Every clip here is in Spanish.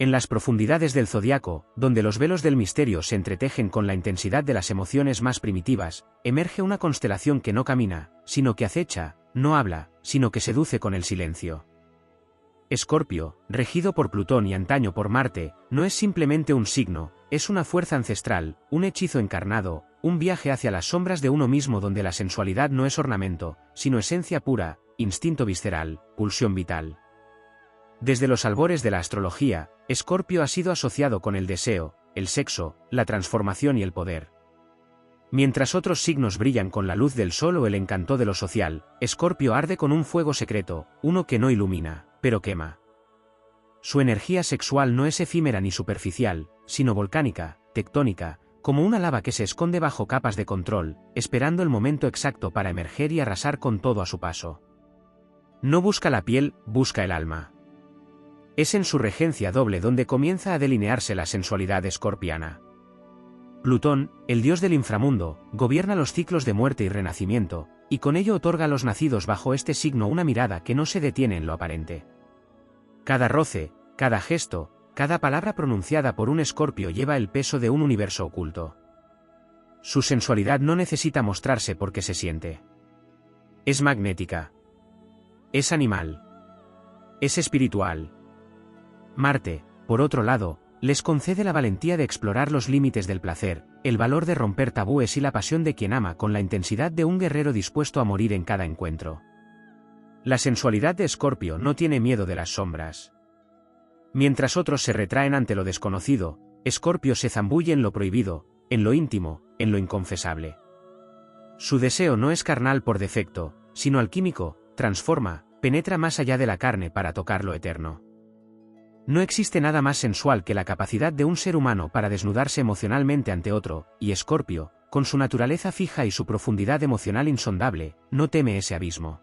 En las profundidades del zodiaco, donde los velos del misterio se entretejen con la intensidad de las emociones más primitivas, emerge una constelación que no camina, sino que acecha, no habla, sino que seduce con el silencio. Escorpio, regido por Plutón y antaño por Marte, no es simplemente un signo, es una fuerza ancestral, un hechizo encarnado, un viaje hacia las sombras de uno mismo donde la sensualidad no es ornamento, sino esencia pura, instinto visceral, pulsión vital. Desde los albores de la astrología, Escorpio ha sido asociado con el deseo, el sexo, la transformación y el poder. Mientras otros signos brillan con la luz del sol o el encanto de lo social, Escorpio arde con un fuego secreto, uno que no ilumina, pero quema. Su energía sexual no es efímera ni superficial, sino volcánica, tectónica, como una lava que se esconde bajo capas de control, esperando el momento exacto para emerger y arrasar con todo a su paso. No busca la piel, busca el alma. Es en su regencia doble donde comienza a delinearse la sensualidad escorpiana. Plutón, el dios del inframundo, gobierna los ciclos de muerte y renacimiento, y con ello otorga a los nacidos bajo este signo una mirada que no se detiene en lo aparente. Cada roce, cada gesto, cada palabra pronunciada por un Escorpio lleva el peso de un universo oculto. Su sensualidad no necesita mostrarse porque se siente. Es magnética. Es animal. Es espiritual. Marte, por otro lado, les concede la valentía de explorar los límites del placer, el valor de romper tabúes y la pasión de quien ama con la intensidad de un guerrero dispuesto a morir en cada encuentro. La sensualidad de Escorpio no tiene miedo de las sombras. Mientras otros se retraen ante lo desconocido, Escorpio se zambulle en lo prohibido, en lo íntimo, en lo inconfesable. Su deseo no es carnal por defecto, sino alquímico, transforma, penetra más allá de la carne para tocar lo eterno. No existe nada más sensual que la capacidad de un ser humano para desnudarse emocionalmente ante otro, y Escorpio, con su naturaleza fija y su profundidad emocional insondable, no teme ese abismo.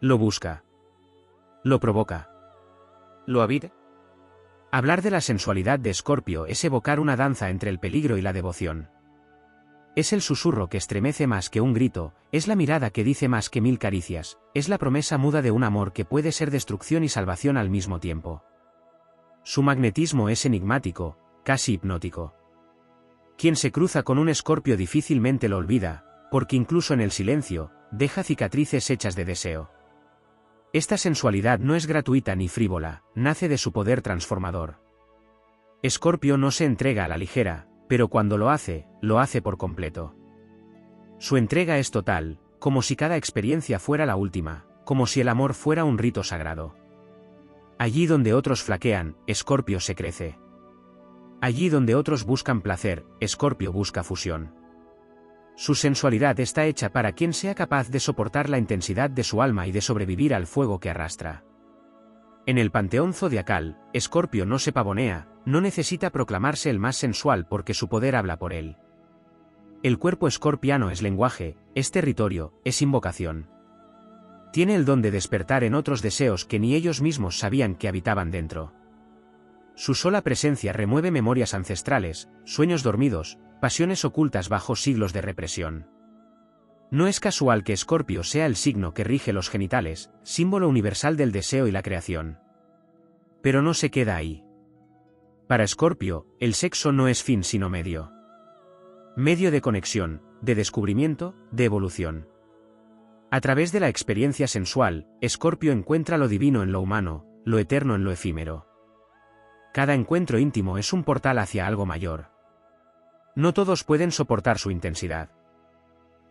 Lo busca. Lo provoca. Lo habita. Hablar de la sensualidad de Escorpio es evocar una danza entre el peligro y la devoción. Es el susurro que estremece más que un grito, es la mirada que dice más que 1000 caricias, es la promesa muda de un amor que puede ser destrucción y salvación al mismo tiempo. Su magnetismo es enigmático, casi hipnótico. Quien se cruza con un Escorpio difícilmente lo olvida, porque incluso en el silencio, deja cicatrices hechas de deseo. Esta sensualidad no es gratuita ni frívola, nace de su poder transformador. Escorpio no se entrega a la ligera, pero cuando lo hace por completo. Su entrega es total, como si cada experiencia fuera la última, como si el amor fuera un rito sagrado. Allí donde otros flaquean, Escorpio se crece. Allí donde otros buscan placer, Escorpio busca fusión. Su sensualidad está hecha para quien sea capaz de soportar la intensidad de su alma y de sobrevivir al fuego que arrastra. En el panteón zodiacal, Escorpio no se pavonea, no necesita proclamarse el más sensual porque su poder habla por él. El cuerpo escorpiano es lenguaje, es territorio, es invocación. Tiene el don de despertar en otros deseos que ni ellos mismos sabían que habitaban dentro. Su sola presencia remueve memorias ancestrales, sueños dormidos, pasiones ocultas bajo siglos de represión. No es casual que Escorpio sea el signo que rige los genitales, símbolo universal del deseo y la creación. Pero no se queda ahí. Para Escorpio, el sexo no es fin sino medio. Medio de conexión, de descubrimiento, de evolución. A través de la experiencia sensual, Escorpio encuentra lo divino en lo humano, lo eterno en lo efímero. Cada encuentro íntimo es un portal hacia algo mayor. No todos pueden soportar su intensidad.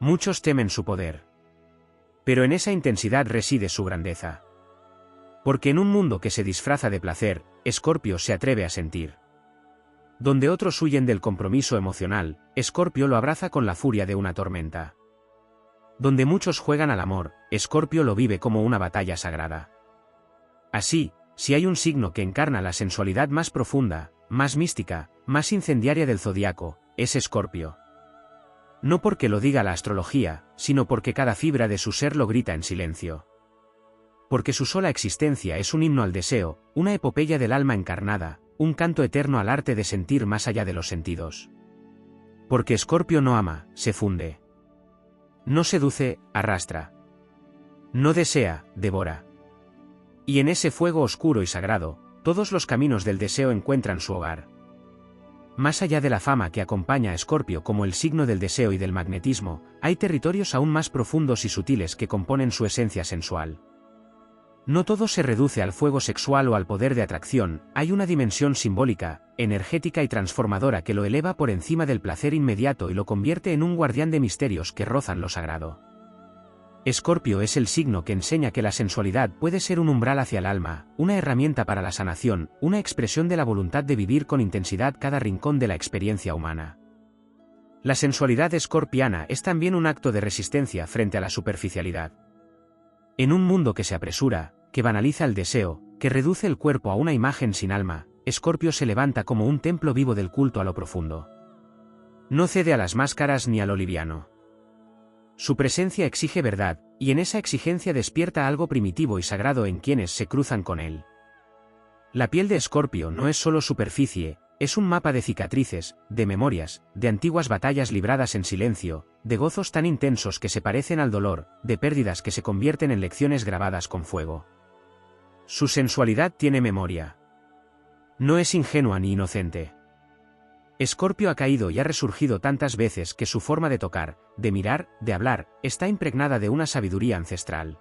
Muchos temen su poder. Pero en esa intensidad reside su grandeza. Porque en un mundo que se disfraza de placer, Escorpio se atreve a sentir. Donde otros huyen del compromiso emocional, Escorpio lo abraza con la furia de una tormenta. Donde muchos juegan al amor, Escorpio lo vive como una batalla sagrada. Así, si hay un signo que encarna la sensualidad más profunda, más mística, más incendiaria del zodiaco, es Escorpio. No porque lo diga la astrología, sino porque cada fibra de su ser lo grita en silencio. Porque su sola existencia es un himno al deseo, una epopeya del alma encarnada, un canto eterno al arte de sentir más allá de los sentidos. Porque Escorpio no ama, se funde. No seduce, arrastra. No desea, devora. Y en ese fuego oscuro y sagrado, todos los caminos del deseo encuentran su hogar. Más allá de la fama que acompaña a Escorpio como el signo del deseo y del magnetismo, hay territorios aún más profundos y sutiles que componen su esencia sensual. No todo se reduce al fuego sexual o al poder de atracción, hay una dimensión simbólica, energética y transformadora que lo eleva por encima del placer inmediato y lo convierte en un guardián de misterios que rozan lo sagrado. Escorpio es el signo que enseña que la sensualidad puede ser un umbral hacia el alma, una herramienta para la sanación, una expresión de la voluntad de vivir con intensidad cada rincón de la experiencia humana. La sensualidad escorpiana es también un acto de resistencia frente a la superficialidad. En un mundo que se apresura, que banaliza el deseo, que reduce el cuerpo a una imagen sin alma, Escorpio se levanta como un templo vivo del culto a lo profundo. No cede a las máscaras ni a lo liviano. Su presencia exige verdad, y en esa exigencia despierta algo primitivo y sagrado en quienes se cruzan con él. La piel de Escorpio no es solo superficie, es un mapa de cicatrices, de memorias, de antiguas batallas libradas en silencio, de gozos tan intensos que se parecen al dolor, de pérdidas que se convierten en lecciones grabadas con fuego. Su sensualidad tiene memoria. No es ingenua ni inocente. Escorpio ha caído y ha resurgido tantas veces que su forma de tocar, de mirar, de hablar, está impregnada de una sabiduría ancestral.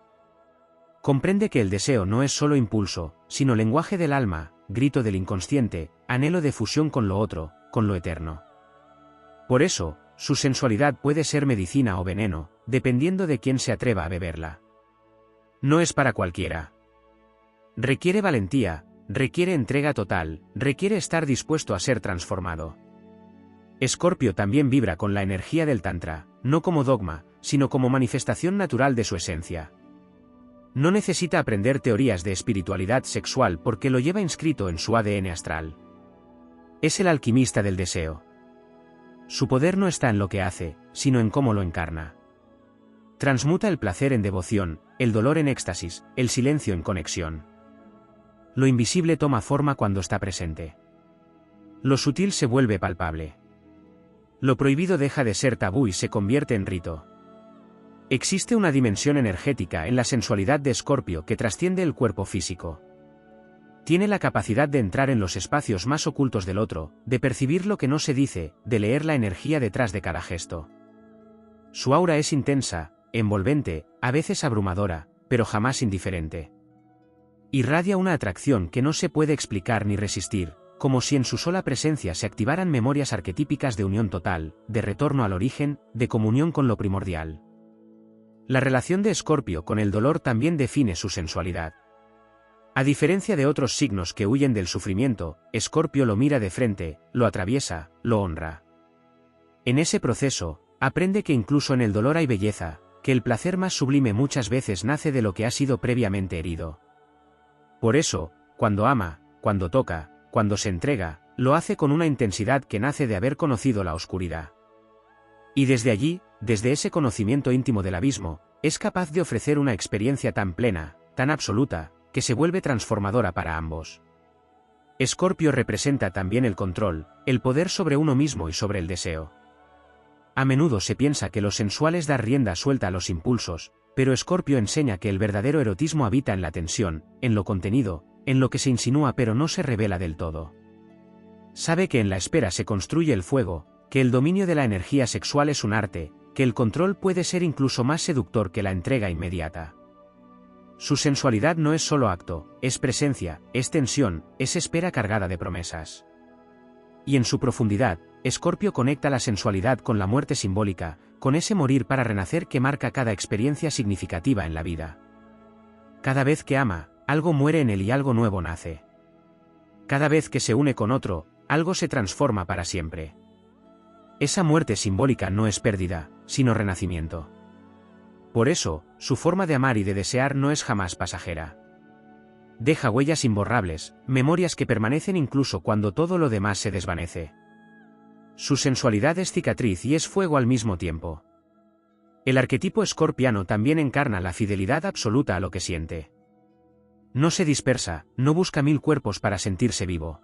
Comprende que el deseo no es solo impulso, sino lenguaje del alma, grito del inconsciente, anhelo de fusión con lo otro, con lo eterno. Por eso, su sensualidad puede ser medicina o veneno, dependiendo de quién se atreva a beberla. No es para cualquiera. Requiere valentía, requiere entrega total, requiere estar dispuesto a ser transformado. Escorpio también vibra con la energía del Tantra, no como dogma, sino como manifestación natural de su esencia. No necesita aprender teorías de espiritualidad sexual porque lo lleva inscrito en su ADN astral. Es el alquimista del deseo. Su poder no está en lo que hace, sino en cómo lo encarna. Transmuta el placer en devoción, el dolor en éxtasis, el silencio en conexión. Lo invisible toma forma cuando está presente. Lo sutil se vuelve palpable. Lo prohibido deja de ser tabú y se convierte en rito. Existe una dimensión energética en la sensualidad de Escorpio que trasciende el cuerpo físico. Tiene la capacidad de entrar en los espacios más ocultos del otro, de percibir lo que no se dice, de leer la energía detrás de cada gesto. Su aura es intensa, envolvente, a veces abrumadora, pero jamás indiferente. Irradia una atracción que no se puede explicar ni resistir, como si en su sola presencia se activaran memorias arquetípicas de unión total, de retorno al origen, de comunión con lo primordial. La relación de Escorpio con el dolor también define su sensualidad. A diferencia de otros signos que huyen del sufrimiento, Escorpio lo mira de frente, lo atraviesa, lo honra. En ese proceso, aprende que incluso en el dolor hay belleza, que el placer más sublime muchas veces nace de lo que ha sido previamente herido. Por eso, cuando ama, cuando toca, cuando se entrega, lo hace con una intensidad que nace de haber conocido la oscuridad. Y desde allí, desde ese conocimiento íntimo del abismo, es capaz de ofrecer una experiencia tan plena, tan absoluta, que se vuelve transformadora para ambos. Escorpio representa también el control, el poder sobre uno mismo y sobre el deseo. A menudo se piensa que lo sensual es dar rienda suelta a los impulsos, pero Escorpio enseña que el verdadero erotismo habita en la tensión, en lo contenido, en lo que se insinúa pero no se revela del todo. Sabe que en la espera se construye el fuego, que el dominio de la energía sexual es un arte, que el control puede ser incluso más seductor que la entrega inmediata. Su sensualidad no es solo acto, es presencia, es tensión, es espera cargada de promesas. Y en su profundidad, Escorpio conecta la sensualidad con la muerte simbólica, con ese morir para renacer que marca cada experiencia significativa en la vida. Cada vez que ama, algo muere en él y algo nuevo nace. Cada vez que se une con otro, algo se transforma para siempre. Esa muerte simbólica no es pérdida, sino renacimiento. Por eso, su forma de amar y de desear no es jamás pasajera. Deja huellas imborrables, memorias que permanecen incluso cuando todo lo demás se desvanece. Su sensualidad es cicatriz y es fuego al mismo tiempo. El arquetipo escorpiano también encarna la fidelidad absoluta a lo que siente. No se dispersa, no busca 1000 cuerpos para sentirse vivo.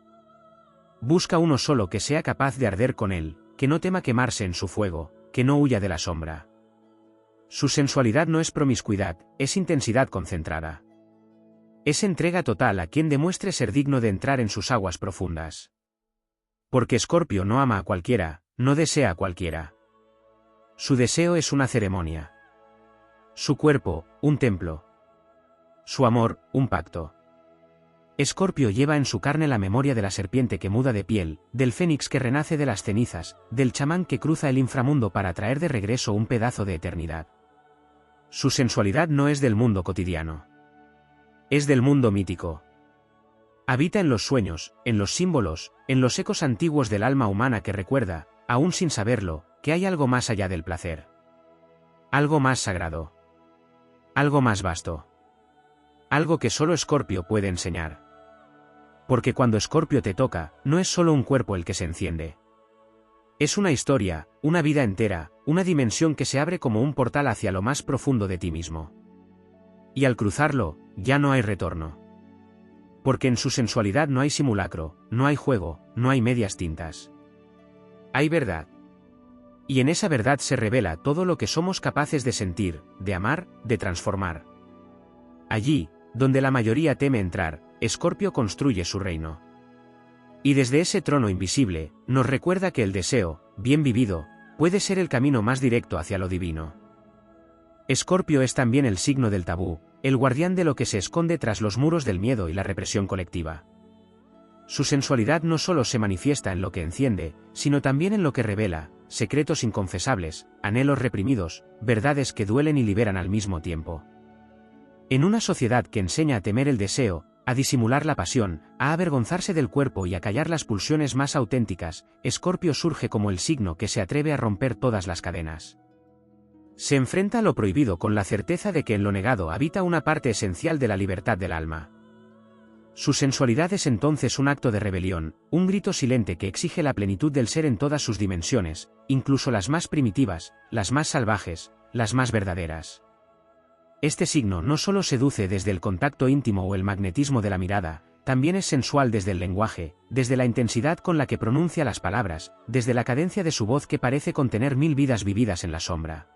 Busca uno solo que sea capaz de arder con él, que no tema quemarse en su fuego, que no huya de la sombra. Su sensualidad no es promiscuidad, es intensidad concentrada. Es entrega total a quien demuestre ser digno de entrar en sus aguas profundas. Porque Escorpio no ama a cualquiera, no desea a cualquiera. Su deseo es una ceremonia. Su cuerpo, un templo. Su amor, un pacto. Escorpio lleva en su carne la memoria de la serpiente que muda de piel, del fénix que renace de las cenizas, del chamán que cruza el inframundo para traer de regreso un pedazo de eternidad. Su sensualidad no es del mundo cotidiano. Es del mundo mítico. Habita en los sueños, en los símbolos, en los ecos antiguos del alma humana que recuerda, aún sin saberlo, que hay algo más allá del placer. Algo más sagrado. Algo más vasto. Algo que solo Escorpio puede enseñar. Porque cuando Escorpio te toca, no es solo un cuerpo el que se enciende. Es una historia, una vida entera, una dimensión que se abre como un portal hacia lo más profundo de ti mismo. Y al cruzarlo, ya no hay retorno. Porque en su sensualidad no hay simulacro, no hay juego, no hay medias tintas. Hay verdad. Y en esa verdad se revela todo lo que somos capaces de sentir, de amar, de transformar. Allí, donde la mayoría teme entrar, Escorpio construye su reino. Y desde ese trono invisible, nos recuerda que el deseo, bien vivido, puede ser el camino más directo hacia lo divino. Escorpio es también el signo del tabú, el guardián de lo que se esconde tras los muros del miedo y la represión colectiva. Su sensualidad no solo se manifiesta en lo que enciende, sino también en lo que revela, secretos inconfesables, anhelos reprimidos, verdades que duelen y liberan al mismo tiempo. En una sociedad que enseña a temer el deseo, a disimular la pasión, a avergonzarse del cuerpo y a callar las pulsiones más auténticas, Escorpio surge como el signo que se atreve a romper todas las cadenas. Se enfrenta a lo prohibido con la certeza de que en lo negado habita una parte esencial de la libertad del alma. Su sensualidad es entonces un acto de rebelión, un grito silente que exige la plenitud del ser en todas sus dimensiones, incluso las más primitivas, las más salvajes, las más verdaderas. Este signo no solo seduce desde el contacto íntimo o el magnetismo de la mirada, también es sensual desde el lenguaje, desde la intensidad con la que pronuncia las palabras, desde la cadencia de su voz que parece contener 1000 vidas vividas en la sombra.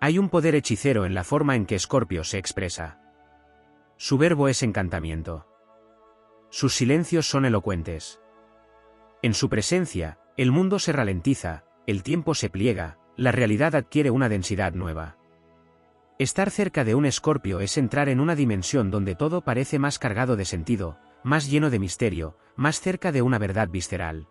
Hay un poder hechicero en la forma en que Escorpio se expresa. Su verbo es encantamiento. Sus silencios son elocuentes. En su presencia, el mundo se ralentiza, el tiempo se pliega, la realidad adquiere una densidad nueva. Estar cerca de un Escorpio es entrar en una dimensión donde todo parece más cargado de sentido, más lleno de misterio, más cerca de una verdad visceral.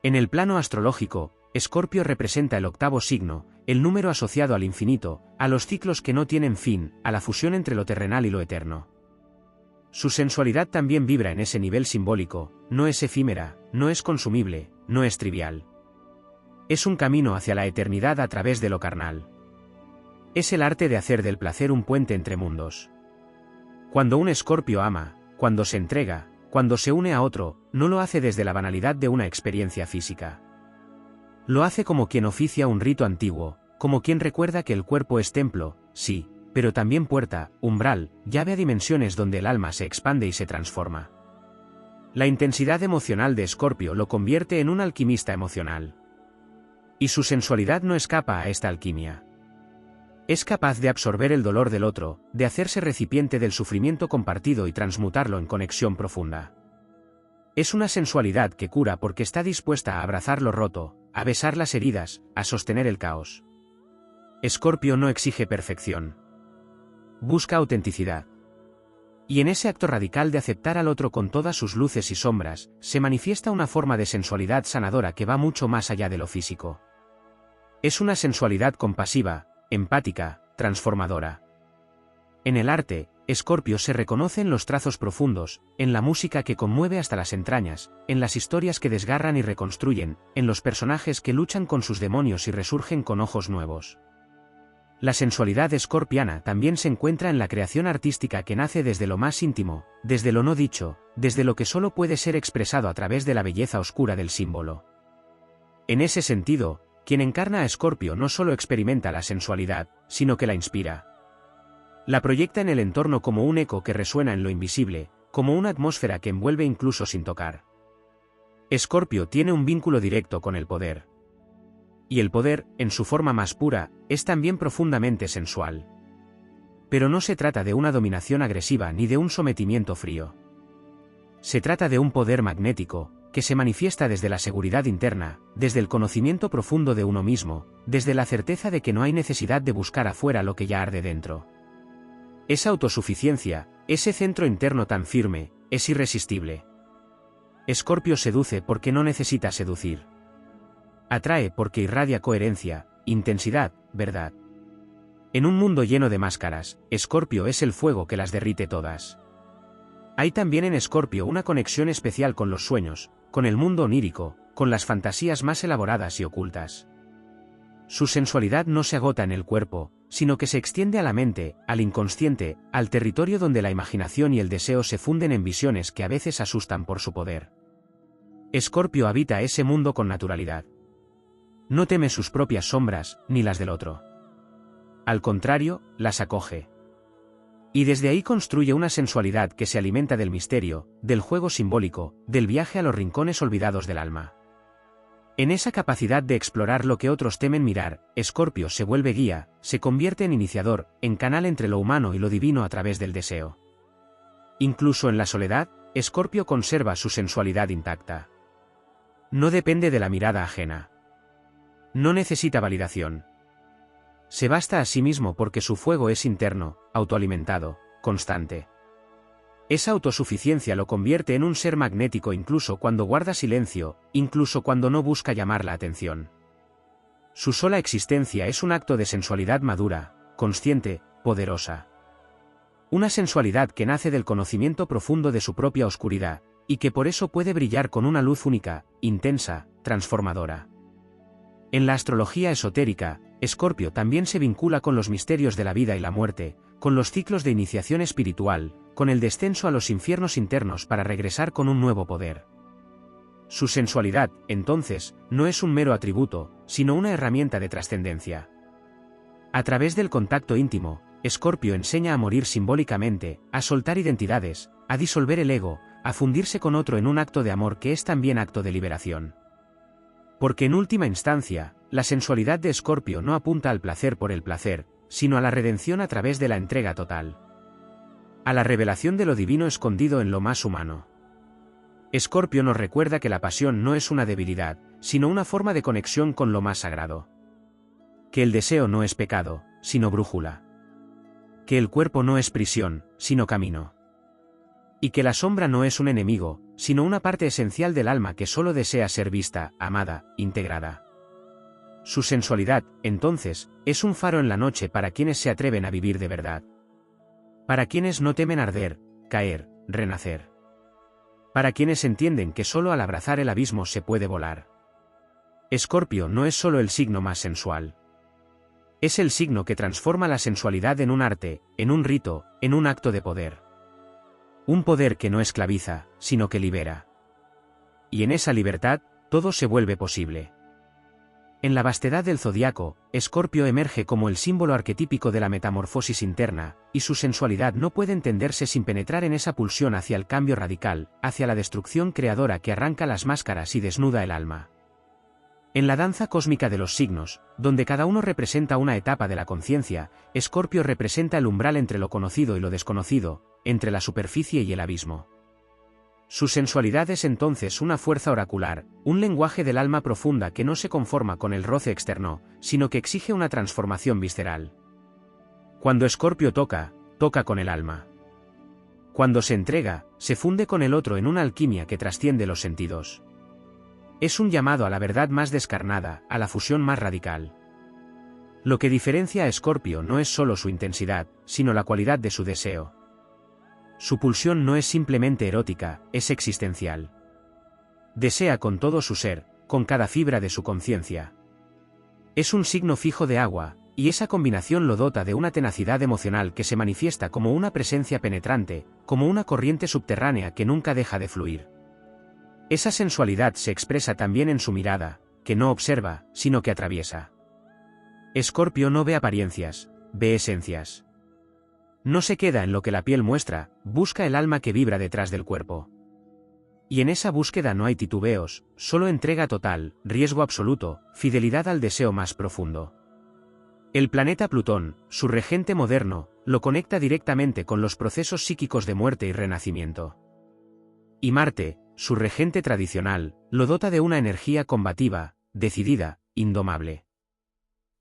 En el plano astrológico, Escorpio representa el octavo signo, el número asociado al infinito, a los ciclos que no tienen fin, a la fusión entre lo terrenal y lo eterno. Su sensualidad también vibra en ese nivel simbólico, no es efímera, no es consumible, no es trivial. Es un camino hacia la eternidad a través de lo carnal. Es el arte de hacer del placer un puente entre mundos. Cuando un Escorpio ama, cuando se entrega, cuando se une a otro, no lo hace desde la banalidad de una experiencia física. Lo hace como quien oficia un rito antiguo, como quien recuerda que el cuerpo es templo, sí, pero también puerta, umbral, llave a dimensiones donde el alma se expande y se transforma. La intensidad emocional de Escorpio lo convierte en un alquimista emocional. Y su sensualidad no escapa a esta alquimia. Es capaz de absorber el dolor del otro, de hacerse recipiente del sufrimiento compartido y transmutarlo en conexión profunda. Es una sensualidad que cura porque está dispuesta a abrazar lo roto, a besar las heridas, a sostener el caos. Escorpio no exige perfección. Busca autenticidad. Y en ese acto radical de aceptar al otro con todas sus luces y sombras, se manifiesta una forma de sensualidad sanadora que va mucho más allá de lo físico. Es una sensualidad compasiva, empática, transformadora. En el arte, Escorpio se reconoce en los trazos profundos, en la música que conmueve hasta las entrañas, en las historias que desgarran y reconstruyen, en los personajes que luchan con sus demonios y resurgen con ojos nuevos. La sensualidad escorpiana también se encuentra en la creación artística que nace desde lo más íntimo, desde lo no dicho, desde lo que solo puede ser expresado a través de la belleza oscura del símbolo. En ese sentido, quien encarna a Escorpio no solo experimenta la sensualidad, sino que la inspira. La proyecta en el entorno como un eco que resuena en lo invisible, como una atmósfera que envuelve incluso sin tocar. Escorpio tiene un vínculo directo con el poder. Y el poder, en su forma más pura, es también profundamente sensual. Pero no se trata de una dominación agresiva ni de un sometimiento frío. Se trata de un poder magnético, que se manifiesta desde la seguridad interna, desde el conocimiento profundo de uno mismo, desde la certeza de que no hay necesidad de buscar afuera lo que ya arde dentro. Esa autosuficiencia, ese centro interno tan firme, es irresistible. Escorpio seduce porque no necesita seducir. Atrae porque irradia coherencia, intensidad, verdad. En un mundo lleno de máscaras, Escorpio es el fuego que las derrite todas. Hay también en Escorpio una conexión especial con los sueños, con el mundo onírico, con las fantasías más elaboradas y ocultas. Su sensualidad no se agota en el cuerpo, sino que se extiende a la mente, al inconsciente, al territorio donde la imaginación y el deseo se funden en visiones que a veces asustan por su poder. Escorpio habita ese mundo con naturalidad. No teme sus propias sombras, ni las del otro. Al contrario, las acoge. Y desde ahí construye una sensualidad que se alimenta del misterio, del juego simbólico, del viaje a los rincones olvidados del alma. En esa capacidad de explorar lo que otros temen mirar, Escorpio se vuelve guía, se convierte en iniciador, en canal entre lo humano y lo divino a través del deseo. Incluso en la soledad, Escorpio conserva su sensualidad intacta. No depende de la mirada ajena. No necesita validación. Se basta a sí mismo porque su fuego es interno, autoalimentado, constante. Esa autosuficiencia lo convierte en un ser magnético incluso cuando guarda silencio, incluso cuando no busca llamar la atención. Su sola existencia es un acto de sensualidad madura, consciente, poderosa. Una sensualidad que nace del conocimiento profundo de su propia oscuridad, y que por eso puede brillar con una luz única, intensa, transformadora. En la astrología esotérica, Escorpio también se vincula con los misterios de la vida y la muerte, con los ciclos de iniciación espiritual, con el descenso a los infiernos internos para regresar con un nuevo poder. Su sensualidad, entonces, no es un mero atributo, sino una herramienta de trascendencia. A través del contacto íntimo, Escorpio enseña a morir simbólicamente, a soltar identidades, a disolver el ego, a fundirse con otro en un acto de amor que es también acto de liberación. Porque en última instancia, la sensualidad de Escorpio no apunta al placer por el placer, sino a la redención a través de la entrega total. A la revelación de lo divino escondido en lo más humano. Escorpio nos recuerda que la pasión no es una debilidad, sino una forma de conexión con lo más sagrado. Que el deseo no es pecado, sino brújula. Que el cuerpo no es prisión, sino camino. Y que la sombra no es un enemigo, sino una parte esencial del alma que solo desea ser vista, amada, integrada. Su sensualidad, entonces, es un faro en la noche para quienes se atreven a vivir de verdad. Para quienes no temen arder, caer, renacer. Para quienes entienden que solo al abrazar el abismo se puede volar. Escorpio no es solo el signo más sensual. Es el signo que transforma la sensualidad en un arte, en un rito, en un acto de poder. Un poder que no esclaviza, sino que libera. Y en esa libertad, todo se vuelve posible. En la vastedad del zodiaco, Escorpio emerge como el símbolo arquetípico de la metamorfosis interna, y su sensualidad no puede entenderse sin penetrar en esa pulsión hacia el cambio radical, hacia la destrucción creadora que arranca las máscaras y desnuda el alma. En la danza cósmica de los signos, donde cada uno representa una etapa de la conciencia, Escorpio representa el umbral entre lo conocido y lo desconocido, entre la superficie y el abismo. Su sensualidad es entonces una fuerza oracular, un lenguaje del alma profunda que no se conforma con el roce externo, sino que exige una transformación visceral. Cuando Escorpio toca, toca con el alma. Cuando se entrega, se funde con el otro en una alquimia que trasciende los sentidos. Es un llamado a la verdad más descarnada, a la fusión más radical. Lo que diferencia a Escorpio no es solo su intensidad, sino la cualidad de su deseo. Su pulsión no es simplemente erótica, es existencial. Desea con todo su ser, con cada fibra de su conciencia. Es un signo fijo de agua, y esa combinación lo dota de una tenacidad emocional que se manifiesta como una presencia penetrante, como una corriente subterránea que nunca deja de fluir. Esa sensualidad se expresa también en su mirada, que no observa, sino que atraviesa. Escorpio no ve apariencias, ve esencias. No se queda en lo que la piel muestra, busca el alma que vibra detrás del cuerpo. Y en esa búsqueda no hay titubeos, solo entrega total, riesgo absoluto, fidelidad al deseo más profundo. El planeta Plutón, su regente moderno, lo conecta directamente con los procesos psíquicos de muerte y renacimiento. Y Marte, su regente tradicional, lo dota de una energía combativa, decidida, indomable.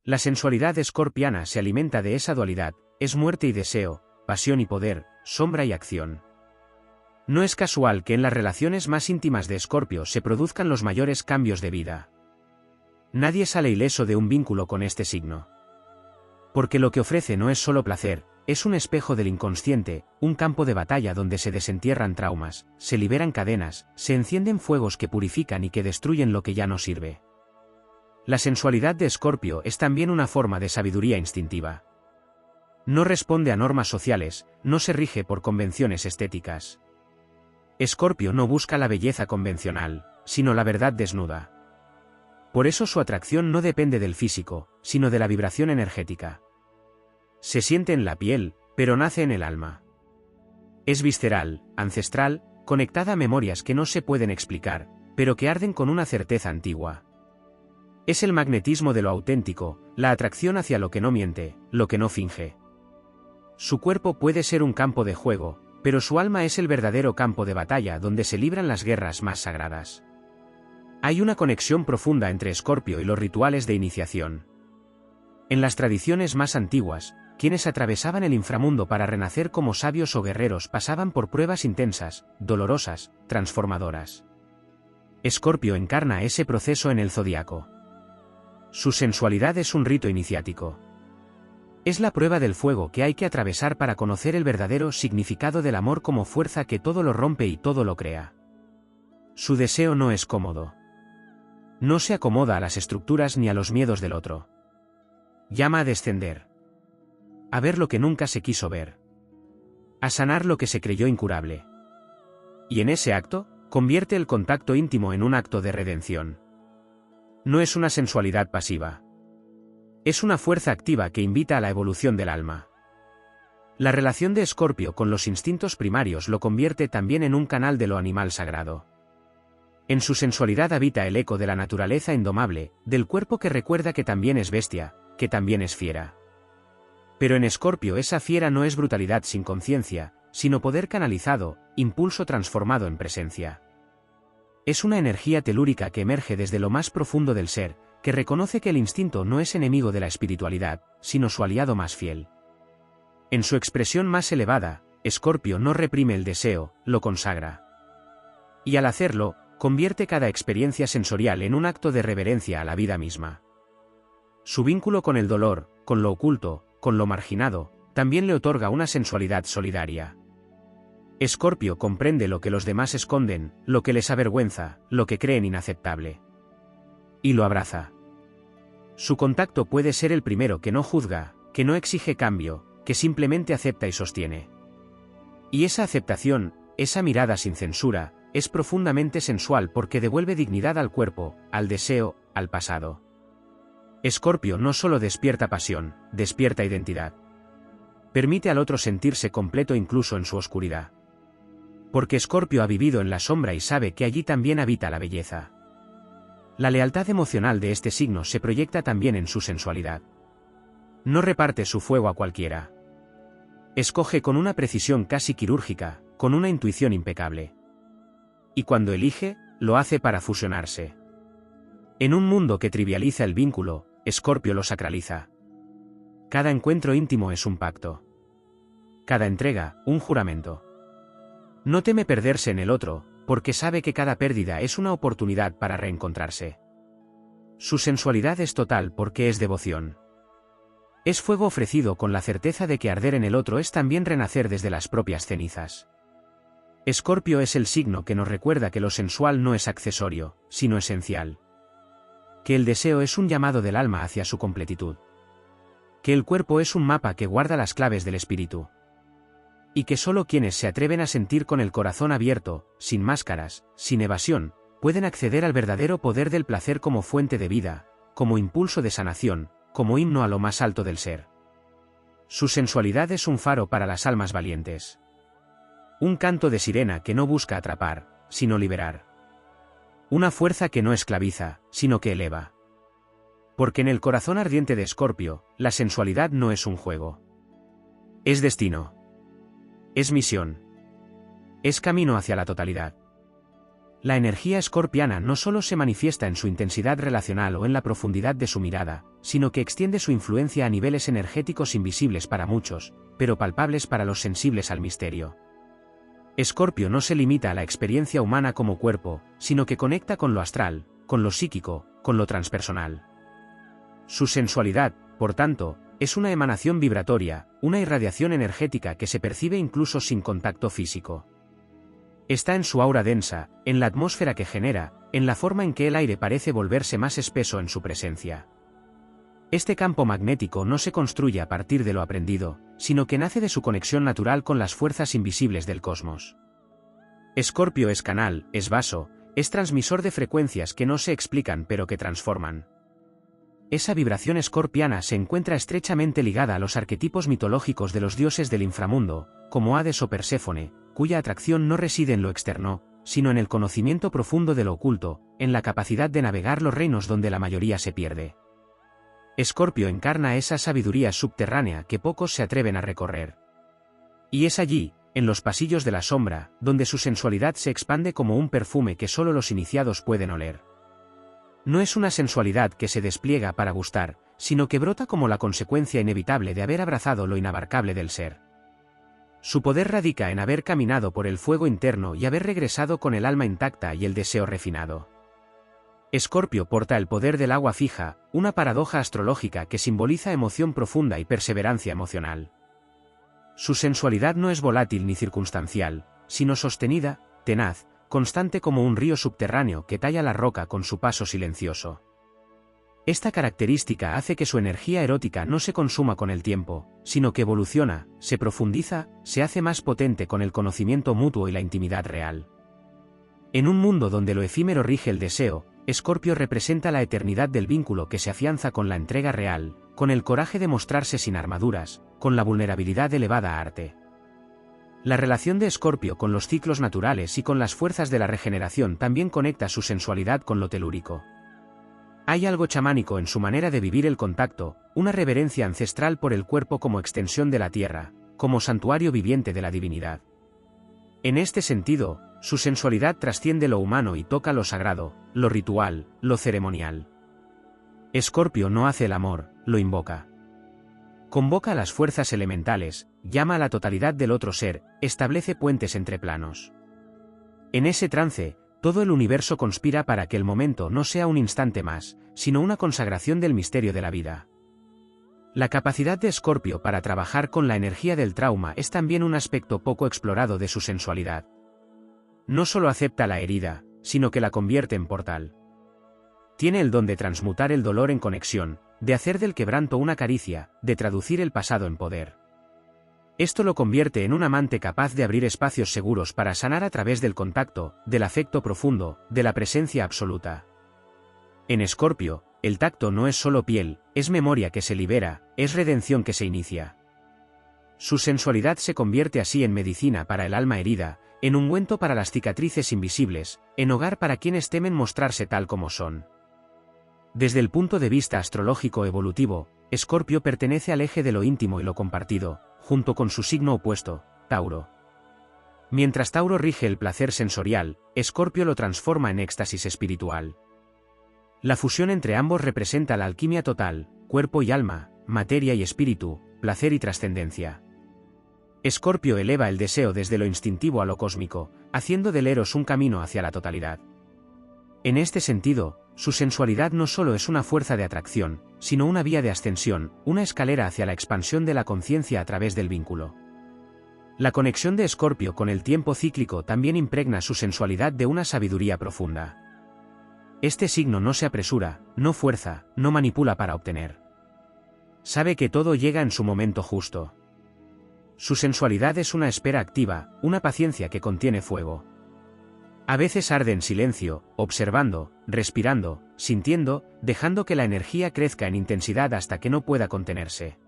La sensualidad escorpiana se alimenta de esa dualidad, es muerte y deseo, pasión y poder, sombra y acción. No es casual que en las relaciones más íntimas de Escorpio se produzcan los mayores cambios de vida. Nadie sale ileso de un vínculo con este signo. Porque lo que ofrece no es solo placer, es un espejo del inconsciente, un campo de batalla donde se desentierran traumas, se liberan cadenas, se encienden fuegos que purifican y que destruyen lo que ya no sirve. La sensualidad de Escorpio es también una forma de sabiduría instintiva. No responde a normas sociales, no se rige por convenciones estéticas. Escorpio no busca la belleza convencional, sino la verdad desnuda. Por eso su atracción no depende del físico, sino de la vibración energética. Se siente en la piel, pero nace en el alma. Es visceral, ancestral, conectada a memorias que no se pueden explicar, pero que arden con una certeza antigua. Es el magnetismo de lo auténtico, la atracción hacia lo que no miente, lo que no finge. Su cuerpo puede ser un campo de juego, pero su alma es el verdadero campo de batalla donde se libran las guerras más sagradas. Hay una conexión profunda entre Escorpio y los rituales de iniciación. En las tradiciones más antiguas, quienes atravesaban el inframundo para renacer como sabios o guerreros pasaban por pruebas intensas, dolorosas, transformadoras. Escorpio encarna ese proceso en el zodiaco. Su sensualidad es un rito iniciático. Es la prueba del fuego que hay que atravesar para conocer el verdadero significado del amor como fuerza que todo lo rompe y todo lo crea. Su deseo no es cómodo. No se acomoda a las estructuras ni a los miedos del otro. Llama a descender. A ver lo que nunca se quiso ver. A sanar lo que se creyó incurable. Y en ese acto, convierte el contacto íntimo en un acto de redención. No es una sensualidad pasiva. Es una fuerza activa que invita a la evolución del alma. La relación de Escorpio con los instintos primarios lo convierte también en un canal de lo animal sagrado. En su sensualidad habita el eco de la naturaleza indomable, del cuerpo que recuerda que también es bestia, que también es fiera. Pero en Escorpio esa fiera no es brutalidad sin conciencia, sino poder canalizado, impulso transformado en presencia. Es una energía telúrica que emerge desde lo más profundo del ser, que reconoce que el instinto no es enemigo de la espiritualidad, sino su aliado más fiel. En su expresión más elevada, Escorpio no reprime el deseo, lo consagra. Y al hacerlo, convierte cada experiencia sensorial en un acto de reverencia a la vida misma. Su vínculo con el dolor, con lo oculto, con lo marginado, también le otorga una sensualidad solidaria. Escorpio comprende lo que los demás esconden, lo que les avergüenza, lo que creen inaceptable. Y lo abraza. Su contacto puede ser el primero que no juzga, que no exige cambio, que simplemente acepta y sostiene. Y esa aceptación, esa mirada sin censura, es profundamente sensual porque devuelve dignidad al cuerpo, al deseo, al pasado. Escorpio no solo despierta pasión, despierta identidad. Permite al otro sentirse completo incluso en su oscuridad. Porque Escorpio ha vivido en la sombra y sabe que allí también habita la belleza. La lealtad emocional de este signo se proyecta también en su sensualidad. No reparte su fuego a cualquiera. Escoge con una precisión casi quirúrgica, con una intuición impecable. Y cuando elige, lo hace para fusionarse. En un mundo que trivializa el vínculo, Escorpio lo sacraliza. Cada encuentro íntimo es un pacto. Cada entrega, un juramento. No teme perderse en el otro, porque sabe que cada pérdida es una oportunidad para reencontrarse. Su sensualidad es total porque es devoción. Es fuego ofrecido con la certeza de que arder en el otro es también renacer desde las propias cenizas. Escorpio es el signo que nos recuerda que lo sensual no es accesorio, sino esencial. Que el deseo es un llamado del alma hacia su completitud. Que el cuerpo es un mapa que guarda las claves del espíritu. Y que solo quienes se atreven a sentir con el corazón abierto, sin máscaras, sin evasión, pueden acceder al verdadero poder del placer como fuente de vida, como impulso de sanación, como himno a lo más alto del ser. Su sensualidad es un faro para las almas valientes. Un canto de sirena que no busca atrapar, sino liberar. Una fuerza que no esclaviza, sino que eleva. Porque en el corazón ardiente de Escorpio, la sensualidad no es un juego. Es destino. Es misión. Es camino hacia la totalidad. La energía escorpiana no solo se manifiesta en su intensidad relacional o en la profundidad de su mirada, sino que extiende su influencia a niveles energéticos invisibles para muchos, pero palpables para los sensibles al misterio. Escorpio no se limita a la experiencia humana como cuerpo, sino que conecta con lo astral, con lo psíquico, con lo transpersonal. Su sensualidad, por tanto, es una emanación vibratoria, una irradiación energética que se percibe incluso sin contacto físico. Está en su aura densa, en la atmósfera que genera, en la forma en que el aire parece volverse más espeso en su presencia. Este campo magnético no se construye a partir de lo aprendido, sino que nace de su conexión natural con las fuerzas invisibles del cosmos. Escorpio es canal, es vaso, es transmisor de frecuencias que no se explican pero que transforman. Esa vibración escorpiana se encuentra estrechamente ligada a los arquetipos mitológicos de los dioses del inframundo, como Hades o Perséfone, cuya atracción no reside en lo externo, sino en el conocimiento profundo de lo oculto, en la capacidad de navegar los reinos donde la mayoría se pierde. Escorpio encarna esa sabiduría subterránea que pocos se atreven a recorrer. Y es allí, en los pasillos de la sombra, donde su sensualidad se expande como un perfume que solo los iniciados pueden oler. No es una sensualidad que se despliega para gustar, sino que brota como la consecuencia inevitable de haber abrazado lo inabarcable del ser. Su poder radica en haber caminado por el fuego interno y haber regresado con el alma intacta y el deseo refinado. Escorpio porta el poder del agua fija, una paradoja astrológica que simboliza emoción profunda y perseverancia emocional. Su sensualidad no es volátil ni circunstancial, sino sostenida, tenaz, constante como un río subterráneo que talla la roca con su paso silencioso. Esta característica hace que su energía erótica no se consuma con el tiempo, sino que evoluciona, se profundiza, se hace más potente con el conocimiento mutuo y la intimidad real. En un mundo donde lo efímero rige el deseo, Escorpio representa la eternidad del vínculo que se afianza con la entrega real, con el coraje de mostrarse sin armaduras, con la vulnerabilidad elevada a arte. La relación de Escorpio con los ciclos naturales y con las fuerzas de la regeneración también conecta su sensualidad con lo telúrico. Hay algo chamánico en su manera de vivir el contacto, una reverencia ancestral por el cuerpo como extensión de la tierra, como santuario viviente de la divinidad. En este sentido, su sensualidad trasciende lo humano y toca lo sagrado, lo ritual, lo ceremonial. Escorpio no hace el amor, lo invoca. Convoca a las fuerzas elementales, llama a la totalidad del otro ser, establece puentes entre planos. En ese trance, todo el universo conspira para que el momento no sea un instante más, sino una consagración del misterio de la vida. La capacidad de Escorpio para trabajar con la energía del trauma es también un aspecto poco explorado de su sensualidad. No solo acepta la herida, sino que la convierte en portal. Tiene el don de transmutar el dolor en conexión, de hacer del quebranto una caricia, de traducir el pasado en poder. Esto lo convierte en un amante capaz de abrir espacios seguros para sanar a través del contacto, del afecto profundo, de la presencia absoluta. En Escorpio, el tacto no es solo piel, es memoria que se libera, es redención que se inicia. Su sensualidad se convierte así en medicina para el alma herida, en ungüento para las cicatrices invisibles, en hogar para quienes temen mostrarse tal como son. Desde el punto de vista astrológico evolutivo, Escorpio pertenece al eje de lo íntimo y lo compartido, junto con su signo opuesto, Tauro. Mientras Tauro rige el placer sensorial, Escorpio lo transforma en éxtasis espiritual. La fusión entre ambos representa la alquimia total, cuerpo y alma, materia y espíritu, placer y trascendencia. Escorpio eleva el deseo desde lo instintivo a lo cósmico, haciendo del Eros un camino hacia la totalidad. En este sentido, su sensualidad no solo es una fuerza de atracción, sino una vía de ascensión, una escalera hacia la expansión de la conciencia a través del vínculo. La conexión de Escorpio con el tiempo cíclico también impregna su sensualidad de una sabiduría profunda. Este signo no se apresura, no fuerza, no manipula para obtener. Sabe que todo llega en su momento justo. Su sensualidad es una espera activa, una paciencia que contiene fuego. A veces arde en silencio, observando, respirando, sintiendo, dejando que la energía crezca en intensidad hasta que no pueda contenerse.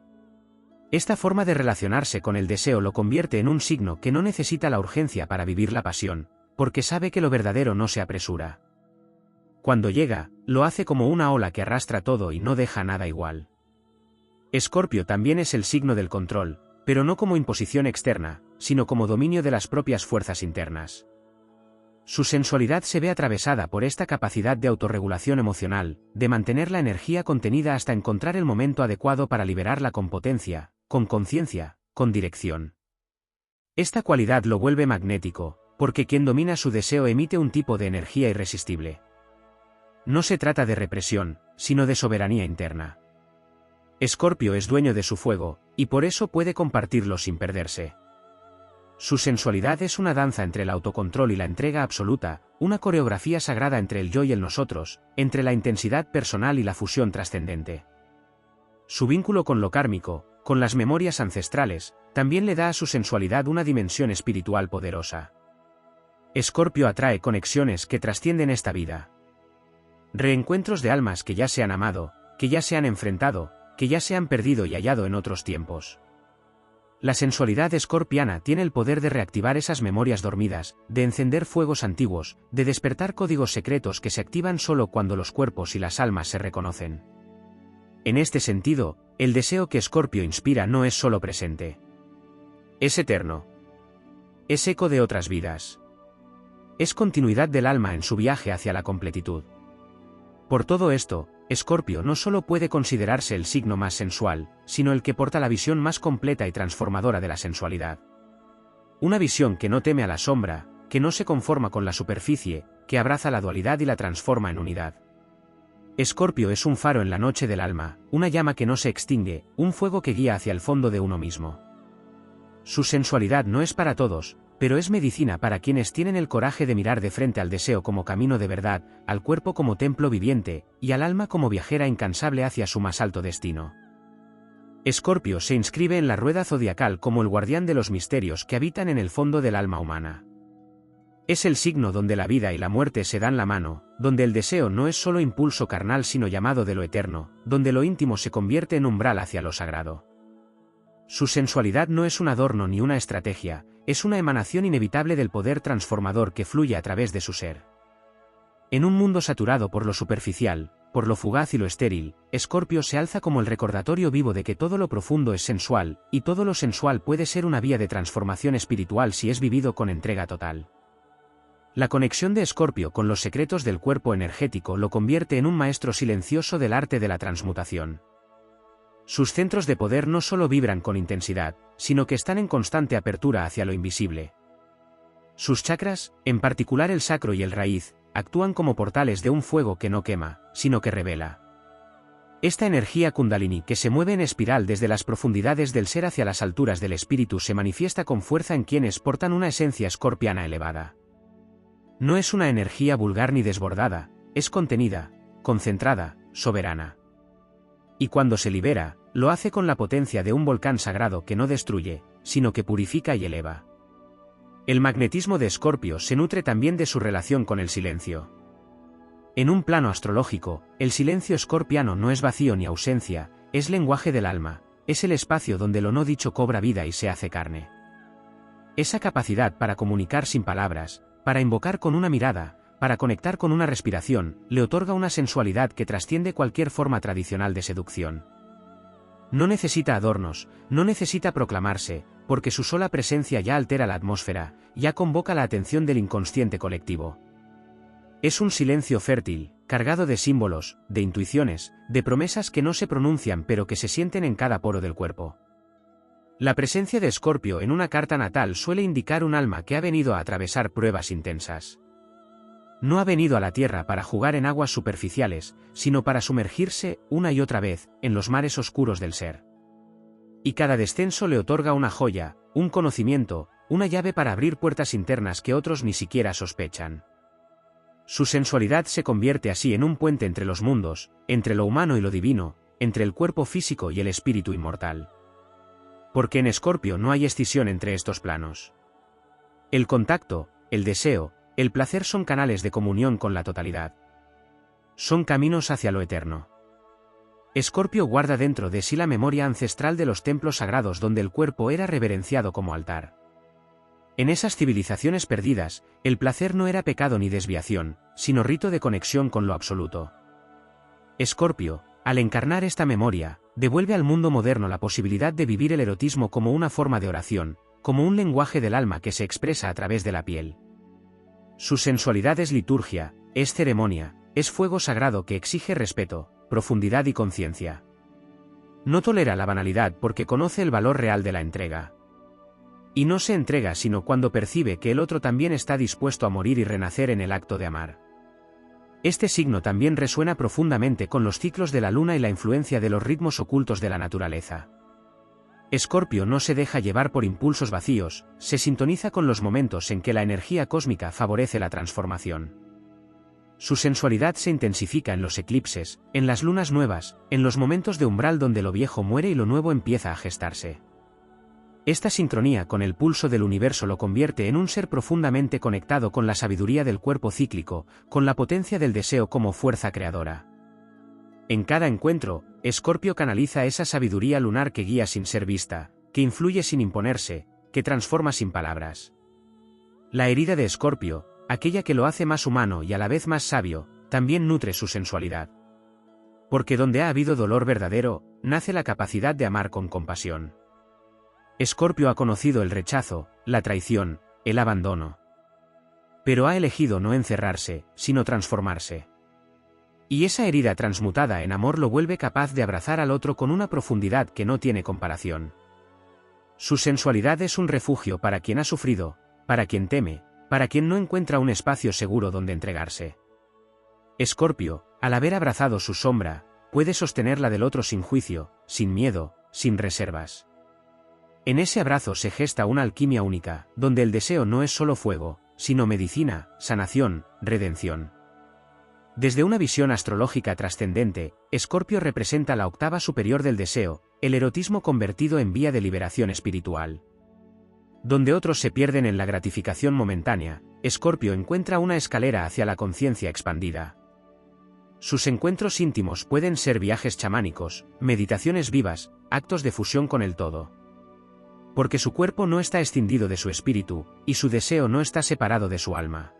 Esta forma de relacionarse con el deseo lo convierte en un signo que no necesita la urgencia para vivir la pasión, porque sabe que lo verdadero no se apresura. Cuando llega, lo hace como una ola que arrastra todo y no deja nada igual. Escorpio también es el signo del control, pero no como imposición externa, sino como dominio de las propias fuerzas internas. Su sensualidad se ve atravesada por esta capacidad de autorregulación emocional, de mantener la energía contenida hasta encontrar el momento adecuado para liberarla con potencia, con conciencia, con dirección. Esta cualidad lo vuelve magnético, porque quien domina su deseo emite un tipo de energía irresistible. No se trata de represión, sino de soberanía interna. Escorpio es dueño de su fuego, y por eso puede compartirlo sin perderse. Su sensualidad es una danza entre el autocontrol y la entrega absoluta, una coreografía sagrada entre el yo y el nosotros, entre la intensidad personal y la fusión trascendente. Su vínculo con lo kármico, con las memorias ancestrales, también le da a su sensualidad una dimensión espiritual poderosa. Escorpio atrae conexiones que trascienden esta vida. Reencuentros de almas que ya se han amado, que ya se han enfrentado, que ya se han perdido y hallado en otros tiempos. La sensualidad escorpiana tiene el poder de reactivar esas memorias dormidas, de encender fuegos antiguos, de despertar códigos secretos que se activan solo cuando los cuerpos y las almas se reconocen. En este sentido, el deseo que Escorpio inspira no es solo presente. Es eterno. Es eco de otras vidas. Es continuidad del alma en su viaje hacia la completitud. Por todo esto, Escorpio no solo puede considerarse el signo más sensual, sino el que porta la visión más completa y transformadora de la sensualidad. Una visión que no teme a la sombra, que no se conforma con la superficie, que abraza la dualidad y la transforma en unidad. Escorpio es un faro en la noche del alma, una llama que no se extingue, un fuego que guía hacia el fondo de uno mismo. Su sensualidad no es para todos, pero es medicina para quienes tienen el coraje de mirar de frente al deseo como camino de verdad, al cuerpo como templo viviente, y al alma como viajera incansable hacia su más alto destino. Escorpio se inscribe en la rueda zodiacal como el guardián de los misterios que habitan en el fondo del alma humana. Es el signo donde la vida y la muerte se dan la mano, donde el deseo no es solo impulso carnal sino llamado de lo eterno, donde lo íntimo se convierte en umbral hacia lo sagrado. Su sensualidad no es un adorno ni una estrategia, es una emanación inevitable del poder transformador que fluye a través de su ser. En un mundo saturado por lo superficial, por lo fugaz y lo estéril, Escorpio se alza como el recordatorio vivo de que todo lo profundo es sensual, y todo lo sensual puede ser una vía de transformación espiritual si es vivido con entrega total. La conexión de Escorpio con los secretos del cuerpo energético lo convierte en un maestro silencioso del arte de la transmutación. Sus centros de poder no solo vibran con intensidad, sino que están en constante apertura hacia lo invisible. Sus chakras, en particular el sacro y el raíz, actúan como portales de un fuego que no quema, sino que revela. Esta energía kundalini que se mueve en espiral desde las profundidades del ser hacia las alturas del espíritu se manifiesta con fuerza en quienes portan una esencia escorpiana elevada. No es una energía vulgar ni desbordada, es contenida, concentrada, soberana. Y cuando se libera, lo hace con la potencia de un volcán sagrado que no destruye, sino que purifica y eleva. El magnetismo de Escorpio se nutre también de su relación con el silencio. En un plano astrológico, el silencio escorpiano no es vacío ni ausencia, es lenguaje del alma, es el espacio donde lo no dicho cobra vida y se hace carne. Esa capacidad para comunicar sin palabras, para invocar con una mirada, para conectar con una respiración, le otorga una sensualidad que trasciende cualquier forma tradicional de seducción. No necesita adornos, no necesita proclamarse, porque su sola presencia ya altera la atmósfera, ya convoca la atención del inconsciente colectivo. Es un silencio fértil, cargado de símbolos, de intuiciones, de promesas que no se pronuncian pero que se sienten en cada poro del cuerpo. La presencia de Escorpio en una carta natal suele indicar un alma que ha venido a atravesar pruebas intensas. No ha venido a la Tierra para jugar en aguas superficiales, sino para sumergirse, una y otra vez, en los mares oscuros del ser. Y cada descenso le otorga una joya, un conocimiento, una llave para abrir puertas internas que otros ni siquiera sospechan. Su sensualidad se convierte así en un puente entre los mundos, entre lo humano y lo divino, entre el cuerpo físico y el espíritu inmortal. Porque en Escorpio no hay escisión entre estos planos. El contacto, el deseo, el placer son canales de comunión con la totalidad. Son caminos hacia lo eterno. Escorpio guarda dentro de sí la memoria ancestral de los templos sagrados donde el cuerpo era reverenciado como altar. En esas civilizaciones perdidas, el placer no era pecado ni desviación, sino rito de conexión con lo absoluto. Escorpio, Al encarnar esta memoria, devuelve al mundo moderno la posibilidad de vivir el erotismo como una forma de oración, como un lenguaje del alma que se expresa a través de la piel. Su sensualidad es liturgia, es ceremonia, es fuego sagrado que exige respeto, profundidad y conciencia. No tolera la banalidad porque conoce el valor real de la entrega. Y no se entrega sino cuando percibe que el otro también está dispuesto a morir y renacer en el acto de amar. Este signo también resuena profundamente con los ciclos de la luna y la influencia de los ritmos ocultos de la naturaleza. Escorpio no se deja llevar por impulsos vacíos, se sintoniza con los momentos en que la energía cósmica favorece la transformación. Su sensualidad se intensifica en los eclipses, en las lunas nuevas, en los momentos de umbral donde lo viejo muere y lo nuevo empieza a gestarse. Esta sincronía con el pulso del universo lo convierte en un ser profundamente conectado con la sabiduría del cuerpo cíclico, con la potencia del deseo como fuerza creadora. En cada encuentro, Escorpio canaliza esa sabiduría lunar que guía sin ser vista, que influye sin imponerse, que transforma sin palabras. La herida de Escorpio, aquella que lo hace más humano y a la vez más sabio, también nutre su sensualidad. Porque donde ha habido dolor verdadero, nace la capacidad de amar con compasión. Escorpio ha conocido el rechazo, la traición, el abandono. Pero ha elegido no encerrarse, sino transformarse. Y esa herida transmutada en amor lo vuelve capaz de abrazar al otro con una profundidad que no tiene comparación. Su sensualidad es un refugio para quien ha sufrido, para quien teme, para quien no encuentra un espacio seguro donde entregarse. Escorpio, al haber abrazado su sombra, puede sostener la del otro sin juicio, sin miedo, sin reservas. En ese abrazo se gesta una alquimia única, donde el deseo no es solo fuego, sino medicina, sanación, redención. Desde una visión astrológica trascendente, Escorpio representa la octava superior del deseo, el erotismo convertido en vía de liberación espiritual. Donde otros se pierden en la gratificación momentánea, Escorpio encuentra una escalera hacia la conciencia expandida. Sus encuentros íntimos pueden ser viajes chamánicos, meditaciones vivas, actos de fusión con el todo. Porque su cuerpo no está escindido de su espíritu, y su deseo no está separado de su alma.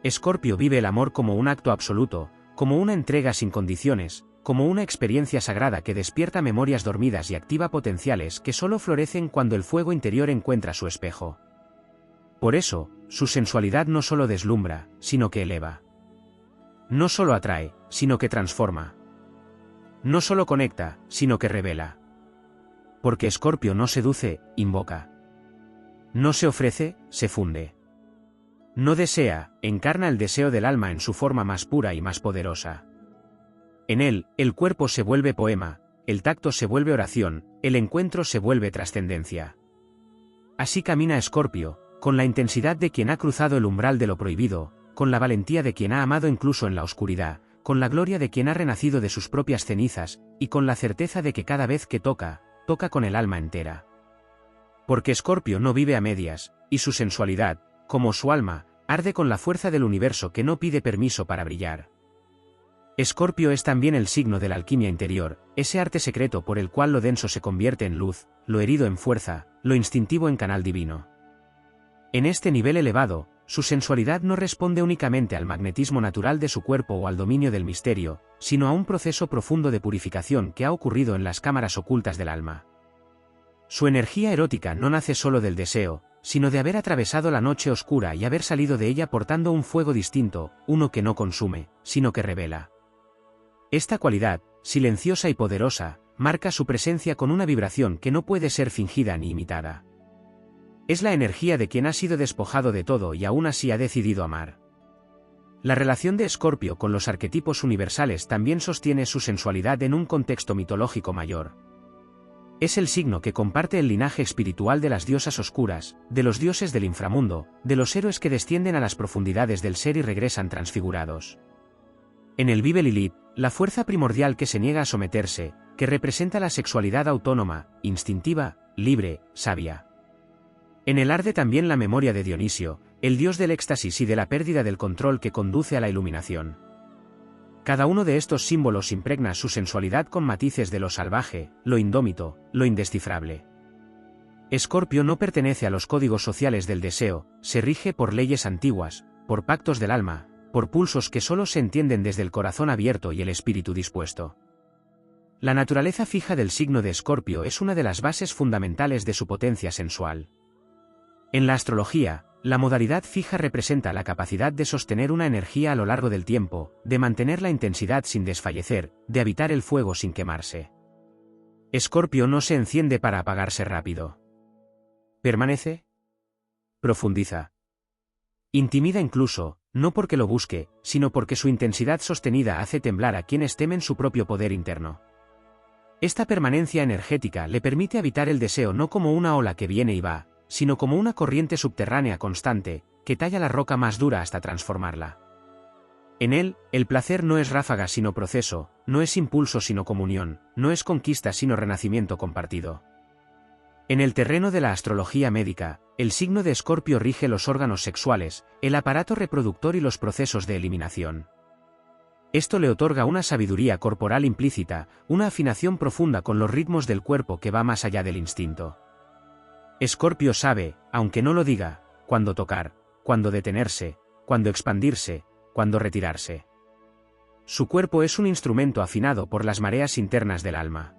Escorpio vive el amor como un acto absoluto, como una entrega sin condiciones, como una experiencia sagrada que despierta memorias dormidas y activa potenciales que solo florecen cuando el fuego interior encuentra su espejo. Por eso, su sensualidad no solo deslumbra, sino que eleva. No solo atrae, sino que transforma. No solo conecta, sino que revela. Porque Escorpio no seduce, invoca. No se ofrece, se funde. No desea, encarna el deseo del alma en su forma más pura y más poderosa. En él, el cuerpo se vuelve poema, el tacto se vuelve oración, el encuentro se vuelve trascendencia. Así camina Escorpio, con la intensidad de quien ha cruzado el umbral de lo prohibido, con la valentía de quien ha amado incluso en la oscuridad, con la gloria de quien ha renacido de sus propias cenizas, y con la certeza de que cada vez que toca con el alma entera. Porque Escorpio no vive a medias, y su sensualidad, como su alma, arde con la fuerza del universo que no pide permiso para brillar. Escorpio es también el signo de la alquimia interior, ese arte secreto por el cual lo denso se convierte en luz, lo herido en fuerza, lo instintivo en canal divino. En este nivel elevado, su sensualidad no responde únicamente al magnetismo natural de su cuerpo o al dominio del misterio, sino a un proceso profundo de purificación que ha ocurrido en las cámaras ocultas del alma. Su energía erótica no nace solo del deseo, sino de haber atravesado la noche oscura y haber salido de ella portando un fuego distinto, uno que no consume, sino que revela. Esta cualidad, silenciosa y poderosa, marca su presencia con una vibración que no puede ser fingida ni imitada. Es la energía de quien ha sido despojado de todo y aún así ha decidido amar. La relación de Escorpio con los arquetipos universales también sostiene su sensualidad en un contexto mitológico mayor. Es el signo que comparte el linaje espiritual de las diosas oscuras, de los dioses del inframundo, de los héroes que descienden a las profundidades del ser y regresan transfigurados. En él vive Lilith, la fuerza primordial que se niega a someterse, que representa la sexualidad autónoma, instintiva, libre, sabia. En él arde también la memoria de Dionisio, el dios del éxtasis y de la pérdida del control que conduce a la iluminación. Cada uno de estos símbolos impregna su sensualidad con matices de lo salvaje, lo indómito, lo indescifrable. Escorpio no pertenece a los códigos sociales del deseo, se rige por leyes antiguas, por pactos del alma, por pulsos que solo se entienden desde el corazón abierto y el espíritu dispuesto. La naturaleza fija del signo de Escorpio es una de las bases fundamentales de su potencia sensual. En la astrología, la modalidad fija representa la capacidad de sostener una energía a lo largo del tiempo, de mantener la intensidad sin desfallecer, de habitar el fuego sin quemarse. Escorpio no se enciende para apagarse rápido. Permanece. Profundiza. Intimida incluso, no porque lo busque, sino porque su intensidad sostenida hace temblar a quienes temen su propio poder interno. Esta permanencia energética le permite habitar el deseo no como una ola que viene y va, sino como una corriente subterránea constante, que talla la roca más dura hasta transformarla. En él, el placer no es ráfaga sino proceso, no es impulso sino comunión, no es conquista sino renacimiento compartido. En el terreno de la astrología médica, el signo de Escorpio rige los órganos sexuales, el aparato reproductor y los procesos de eliminación. Esto le otorga una sabiduría corporal implícita, una afinación profunda con los ritmos del cuerpo que va más allá del instinto. Escorpio sabe, aunque no lo diga, cuándo tocar, cuándo detenerse, cuándo expandirse, cuándo retirarse. Su cuerpo es un instrumento afinado por las mareas internas del alma.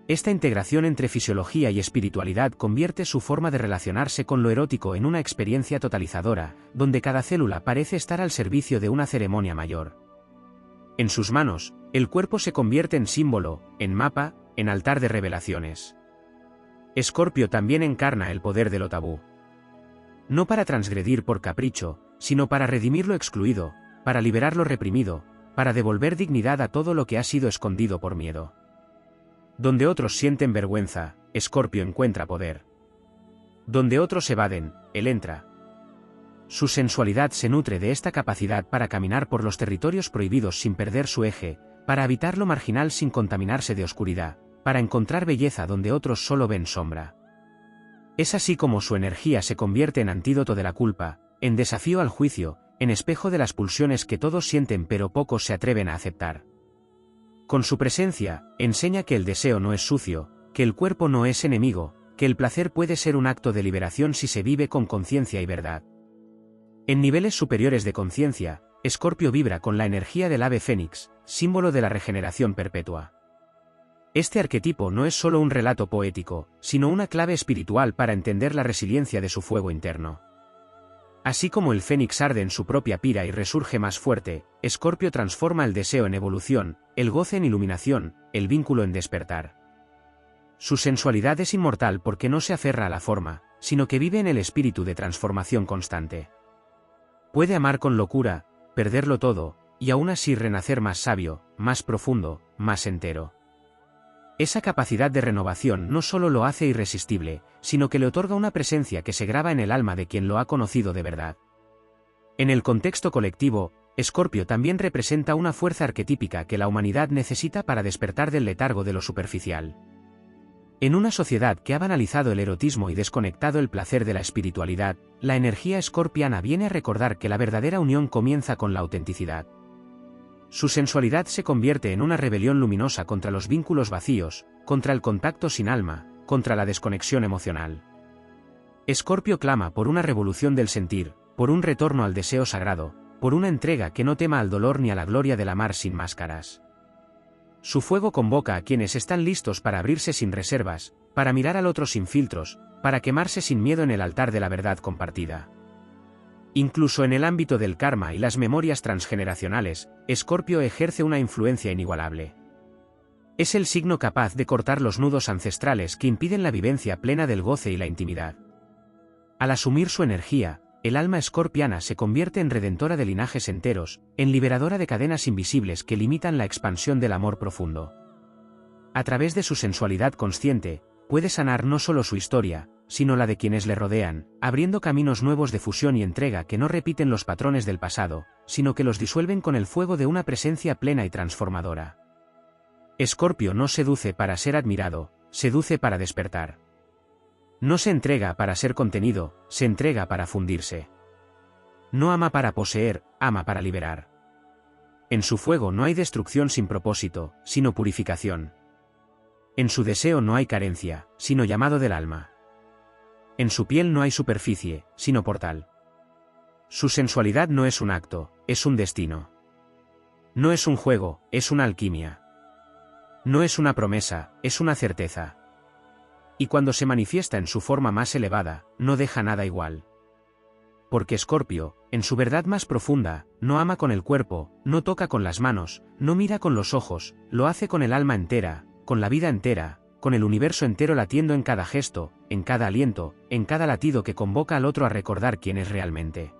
Esta integración entre fisiología y espiritualidad convierte su forma de relacionarse con lo erótico en una experiencia totalizadora, donde cada célula parece estar al servicio de una ceremonia mayor. En sus manos, el cuerpo se convierte en símbolo, en mapa, en altar de revelaciones. Escorpio también encarna el poder de lo tabú. No para transgredir por capricho, sino para redimir lo excluido, para liberar lo reprimido, para devolver dignidad a todo lo que ha sido escondido por miedo. Donde otros sienten vergüenza, Escorpio encuentra poder. Donde otros evaden, él entra. Su sensualidad se nutre de esta capacidad para caminar por los territorios prohibidos sin perder su eje, para habitar lo marginal sin contaminarse de oscuridad, para encontrar belleza donde otros solo ven sombra. Es así como su energía se convierte en antídoto de la culpa, en desafío al juicio, en espejo de las pulsiones que todos sienten pero pocos se atreven a aceptar. Con su presencia, enseña que el deseo no es sucio, que el cuerpo no es enemigo, que el placer puede ser un acto de liberación si se vive con conciencia y verdad. En niveles superiores de conciencia, Escorpio vibra con la energía del ave fénix, símbolo de la regeneración perpetua. Este arquetipo no es solo un relato poético, sino una clave espiritual para entender la resiliencia de su fuego interno. Así como el fénix arde en su propia pira y resurge más fuerte, Escorpio transforma el deseo en evolución, el goce en iluminación, el vínculo en despertar. Su sensualidad es inmortal porque no se aferra a la forma, sino que vive en el espíritu de transformación constante. Puede amar con locura, perderlo todo, y aún así renacer más sabio, más profundo, más entero. Esa capacidad de renovación no solo lo hace irresistible, sino que le otorga una presencia que se graba en el alma de quien lo ha conocido de verdad. En el contexto colectivo, Escorpio también representa una fuerza arquetípica que la humanidad necesita para despertar del letargo de lo superficial. En una sociedad que ha banalizado el erotismo y desconectado el placer de la espiritualidad, la energía escorpiana viene a recordar que la verdadera unión comienza con la autenticidad. Su sensualidad se convierte en una rebelión luminosa contra los vínculos vacíos, contra el contacto sin alma, contra la desconexión emocional. Escorpio clama por una revolución del sentir, por un retorno al deseo sagrado, por una entrega que no tema al dolor ni a la gloria del amar sin máscaras. Su fuego convoca a quienes están listos para abrirse sin reservas, para mirar al otro sin filtros, para quemarse sin miedo en el altar de la verdad compartida. Incluso en el ámbito del karma y las memorias transgeneracionales, Escorpio ejerce una influencia inigualable. Es el signo capaz de cortar los nudos ancestrales que impiden la vivencia plena del goce y la intimidad. Al asumir su energía, el alma escorpiana se convierte en redentora de linajes enteros, en liberadora de cadenas invisibles que limitan la expansión del amor profundo. A través de su sensualidad consciente, puede sanar no solo su historia, sino la de quienes le rodean, abriendo caminos nuevos de fusión y entrega que no repiten los patrones del pasado, sino que los disuelven con el fuego de una presencia plena y transformadora. Escorpio no seduce para ser admirado, seduce para despertar. No se entrega para ser contenido, se entrega para fundirse. No ama para poseer, ama para liberar. En su fuego no hay destrucción sin propósito, sino purificación. En su deseo no hay carencia, sino llamado del alma. En su piel no hay superficie, sino portal. Su sensualidad no es un acto, es un destino. No es un juego, es una alquimia. No es una promesa, es una certeza. Y cuando se manifiesta en su forma más elevada, no deja nada igual. Porque Escorpio, en su verdad más profunda, no ama con el cuerpo, no toca con las manos, no mira con los ojos, lo hace con el alma entera, con la vida entera, con el universo entero latiendo en cada gesto, en cada aliento, en cada latido que convoca al otro a recordar quién es realmente.